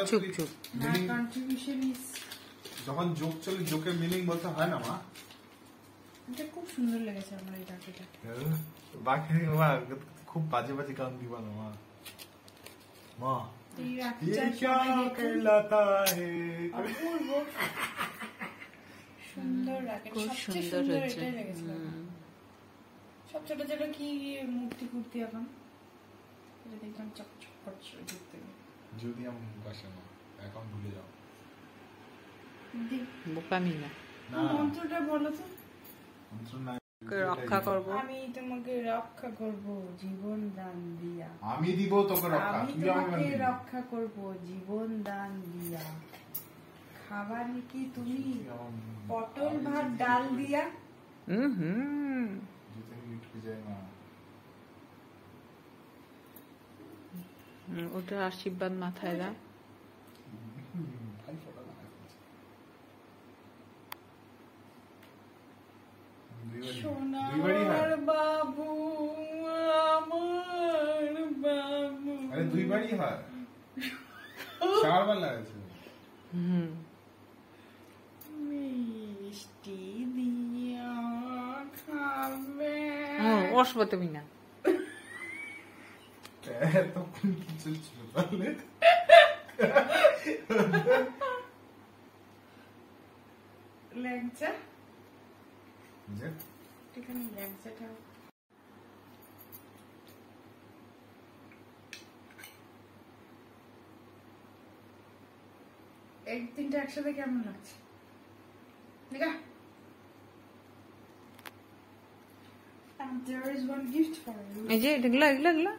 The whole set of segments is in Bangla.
চুপ চুপ। যখন যোগ চলে যোগের মিনিং বলতে হয় না মা। এটা খুব সুন্দর লেগেছে আমার এই রাখিটা। বাকি মা খুব বাজে বাজে গান দিবা না মা। মা এই ये রাখিটা क्या कहलाता है? অপূর্ব সুন্দর রাখি, খুব সবচেয়ে সুন্দর সুন্দর হয়েছে। এটাই লেগেছিল। সব ছোট ছোট কি মূর্তি কুর্তি এখন এটা দেখলাম চকচক করছে দেখতে। যদি আমি বাসা মা এখন ভুলে যাও বোকামি না। মন্ত্রটা বলো তো। মন্ত্র না রক্ষা করবো। আমি তোমাকে রক্ষা করব জীবন দান দিয়া, আমি দিব তোকে রক্ষা, আমি তুই আমাকে তোমাকে দিবি। রক্ষা করব জীবন দান দিয়া, খাবার কি তুমি পটল ভাত ডাল দিয়া। যদি আমি উঠে যাই মা ওটা আশীর্বাদ মাথায় দাও। ভাই ফটা না সোনার বাবু আমার বাবু। আরে দুইবারই হয়, চারবার লাগাইছে। মিষ্টি দিয়া খাবে। অসব তুমি না। তখন কিছু ছিল তাহলে ল্যাংচা যে এখানে ল্যাংচাটা এই তিনটা একসাথে কেমন লাগছে দেখা। And there is one gift for you. এই যে এগুলা এগুলা এগুলা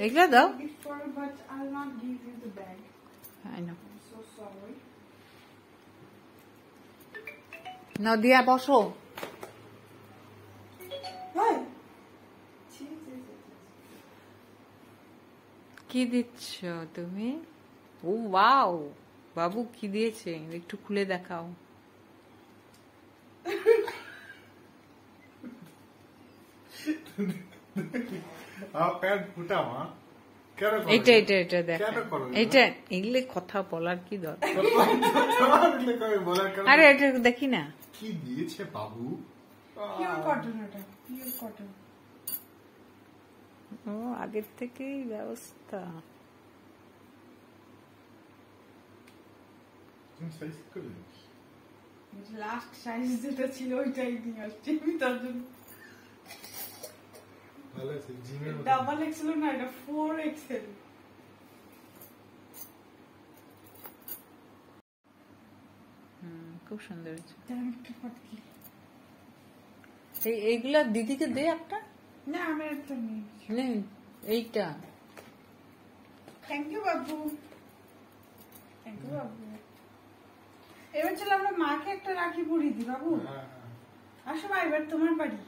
এগুলা দাও। Gift for you, but I'll not give you the bag. I know. I'm so sorry. নাও দিয়া বসো। Hi. কি দিচ্ছ তুমি? ও ওয়াও, বাবু কি দিয়েছে একটু খুলে দেখাও। প্যান্ট ফুটা মা কেন করো? এটা এটা এটা দেখো, কেন করো? এটা এগুলো কথা বলার কি দরকার? বলার কারণ আরে এটা দেখি না। কি দিয়েছে বাবু? Pure cotton ওটা, pure cotton. ও আগের থেকেই ব্যবস্থা। তুমি সাইজ করে দিস। লাস্ট সাইজ যেটা ছিল ওইটাই নিয়ে আসছি আমি তার জন্য। ভালো আছে জিমের মতো। ডাবল এক্সেল না, এটা 4XL। খুব সুন্দর হয়েছে। একটা এইগুলা দিদিকে দে একটা। না আমার একটা নেই। নে এইটা। Thank you Babu, thank you বাবু। এবার চলো আমরা মাকে একটা রাখি পরিয়ে দিই বাবু। হ্যাঁ, হ্যাঁ। আসো মা এবার তোমার বাড়ি।